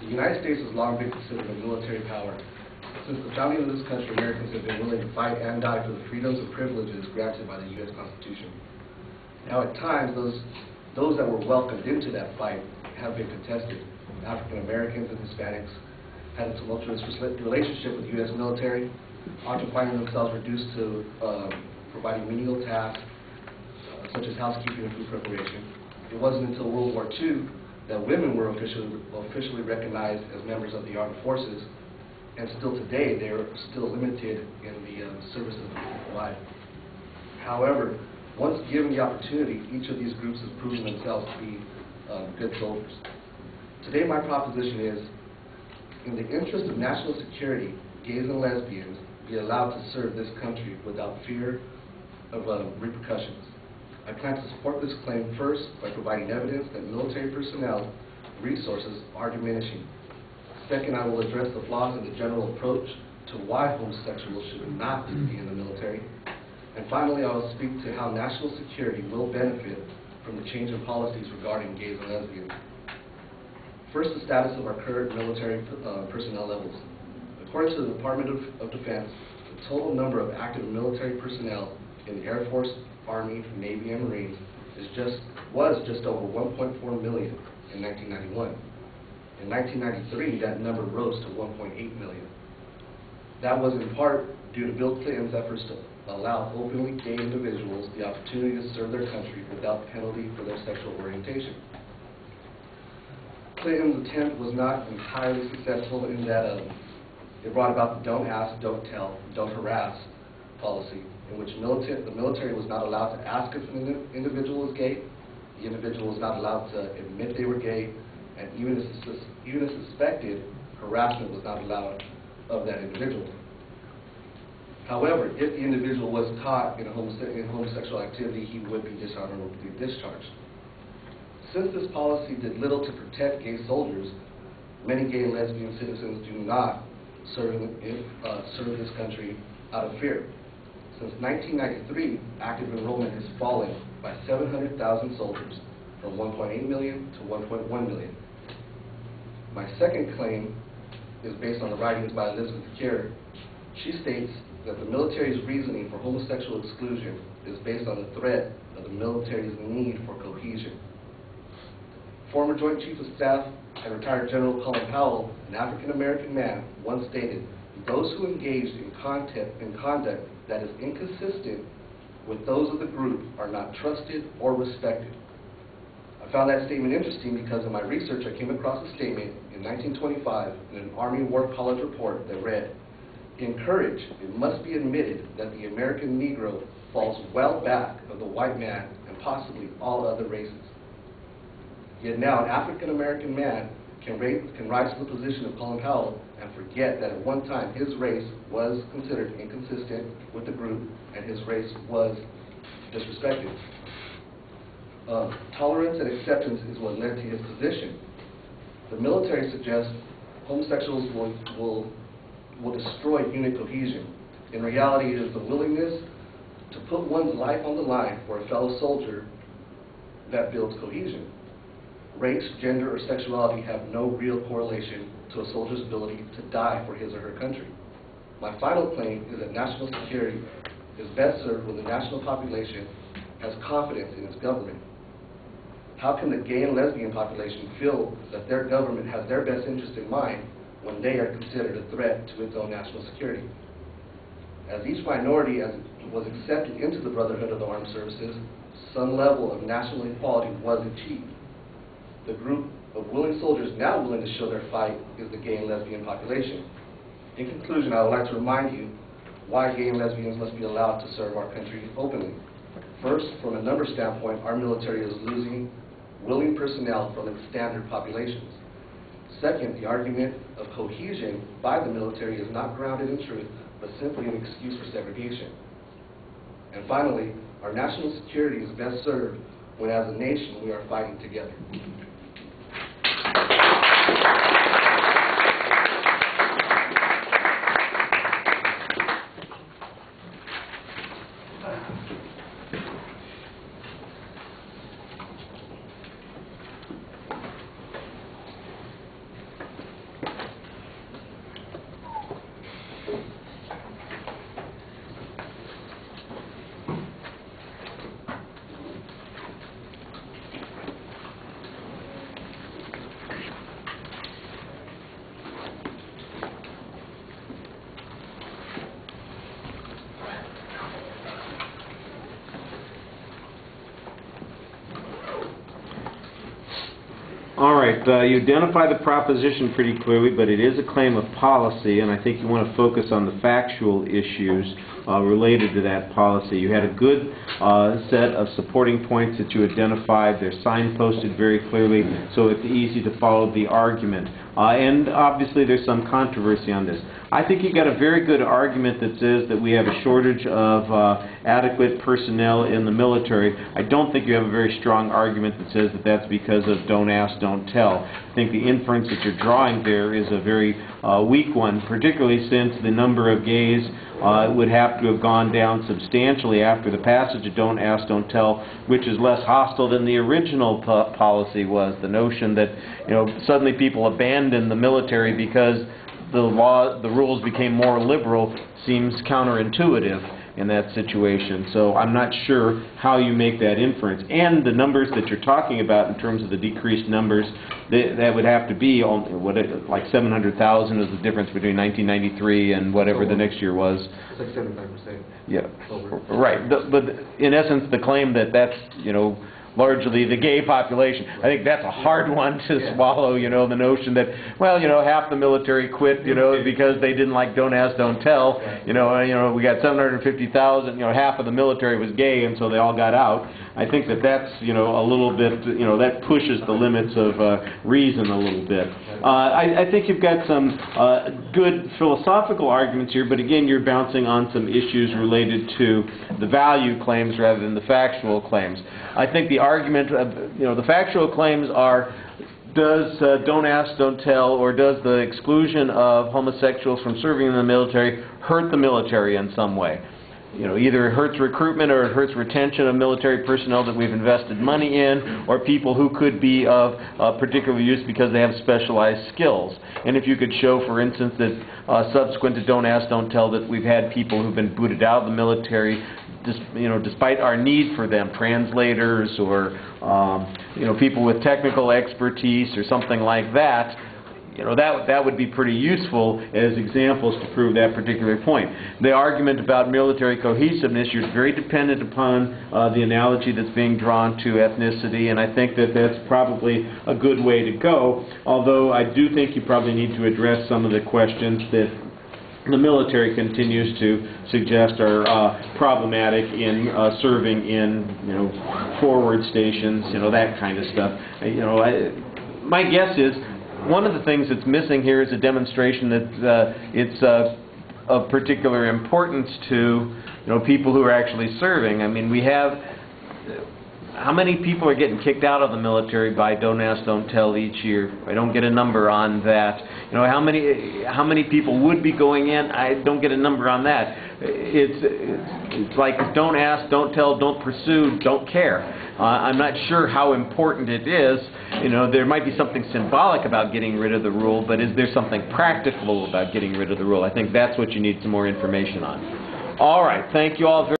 The United States has long been considered a military power. Since the founding of this country, Americans have been willing to fight and die for the freedoms and privileges granted by the U.S. Constitution. Now, at times, those that were welcomed into that fight have been contested. African Americans and Hispanics had a tumultuous relationship with the U.S. military, often finding themselves reduced to providing menial tasks such as housekeeping and food preparation. It wasn't until World War II that women were officially recognized as members of the armed forces, and still today they are still limited in the service of the people life. However, once given the opportunity, each of these groups has proven themselves to be good soldiers. Today my proposition is, in the interest of national security, gays and lesbians be allowed to serve this country without fear of repercussions. I plan to support this claim first by providing evidence that military personnel resources are diminishing. Second, I will address the flaws in the general approach to why homosexuals should not be in the military. And finally, I will speak to how national security will benefit from the change in policies regarding gays and lesbians. First, the status of our current military personnel levels. According to the Department of Defense, the total number of active military personnel in the Air Force, Army, Navy, and Marines was just over 1.4 million in 1991. In 1993, that number rose to 1.8 million. That was in part due to Bill Clinton's efforts to allow openly gay individuals the opportunity to serve their country without penalty for their sexual orientation. Clinton's attempt was not entirely successful in that it brought about the don't ask, don't tell, don't harass policy, in which the military was not allowed to ask if an individual was gay, the individual was not allowed to admit they were gay, and even if suspected, harassment was not allowed of that individual. However, if the individual was caught in homosexual activity, he would be dishonorably discharged. Since this policy did little to protect gay soldiers, many gay and lesbian citizens do not serve this country out of fear. Since 1993, active enrollment has fallen by 700,000 soldiers, from 1.8 million to 1.1 million. My second claim is based on the writings by Elizabeth Keir. She states that the military's reasoning for homosexual exclusion is based on the threat of the military's need for cohesion. Former Joint Chief of Staff and retired General Colin Powell, an African-American man, once stated, "Those who engaged in conduct that is inconsistent with those of the group are not trusted or respected." I found that statement interesting because in my research I came across a statement in 1925 in an Army War College report that read, "In courage, it must be admitted that the American Negro falls well back of the white man and possibly all other races." Yet now an African-American man can rise to the position of Colin Powell and forget that at one time his race was considered inconsistent with the group and his race was disrespected. Tolerance and acceptance is what led to his position. The military suggests homosexuals will destroy unit cohesion. In reality, it is the willingness to put one's life on the line for a fellow soldier that builds cohesion. Race, gender, or sexuality have no real correlation to a soldier's ability to die for his or her country. My final claim is that national security is best served when the national population has confidence in its government. How can the gay and lesbian population feel that their government has their best interest in mind when they are considered a threat to its own national security? As each minority was accepted into the Brotherhood of the Armed Services, some level of national equality was achieved. The group of willing soldiers now willing to show their fight is the gay and lesbian population. In conclusion, I would like to remind you why gay and lesbians must be allowed to serve our country openly. First, from a numbers standpoint, our military is losing willing personnel from its standard populations. Second, the argument of cohesion by the military is not grounded in truth, but simply an excuse for segregation. And finally, our national security is best served when as a nation we are fighting together. All right, you identify the proposition pretty clearly, but it is a claim of policy, and I think you want to focus on the factual issues related to that policy. You had a good set of supporting points that you identified. They're signposted very clearly, so it's easy to follow the argument. And obviously there's some controversy on this. I think you've got a very good argument that says that we have a shortage of adequate personnel in the military. I don't think you have a very strong argument that says that that's because of don't ask, don't tell. I think the inference that you're drawing there is a very weak one, particularly since the number of gays would have to have gone down substantially after the passage of don't ask, don't tell, which is less hostile than the original policy was. The notion that, you know, suddenly people abandoned the military because the rules became more liberal seems counterintuitive in that situation. So I'm not sure how you make that inference. And the numbers that you're talking about in terms of the decreased numbers, that would have to be like 700,000 is the difference between 1993 and whatever the next year was. It's like 75%. Yeah, right. But in essence, the claim that that's, you know, largely the gay population. I think that's a hard one to swallow, you know, the notion that, well, you know, half the military quit, you know, because they didn't like don't ask, don't tell. You know, we got 750,000, you know, half of the military was gay, and so they all got out. I think that that's, you know, a little bit, you know, that pushes the limits of reason a little bit. I think you've got some good philosophical arguments here, but again, you're bouncing on some issues related to the value claims rather than the factual claims. I think the argument, you know, the factual claims are, does don't ask, don't tell, or does the exclusion of homosexuals from serving in the military hurt the military in some way? You know, either it hurts recruitment or it hurts retention of military personnel that we've invested money in, or people who could be of particular use because they have specialized skills. And if you could show, for instance, that subsequent to don't ask, don't tell, that we've had people who've been booted out of the military, you know, despite our need for them, translators or you know, people with technical expertise or something like that, you know, that would be pretty useful as examples to prove that particular point. The argument about military cohesiveness, you're very dependent upon the analogy that's being drawn to ethnicity, and I think that that's probably a good way to go, although I do think you probably need to address some of the questions that the military continues to suggest are problematic in serving in, you know, forward stations, you know, that kind of stuff. You know, my guess is one of the things that's missing here is a demonstration that it's of particular importance to, you know, people who are actually serving. I mean, we have, how many people are getting kicked out of the military by don't ask, don't tell each year? I don't get a number on that. You know, how many people would be going in? I don't get a number on that. It's like don't ask, don't tell, don't pursue, don't care. I'm not sure how important it is. You know, there might be something symbolic about getting rid of the rule, but is there something practical about getting rid of the rule? I think that's what you need some more information on. All right, thank you all very much.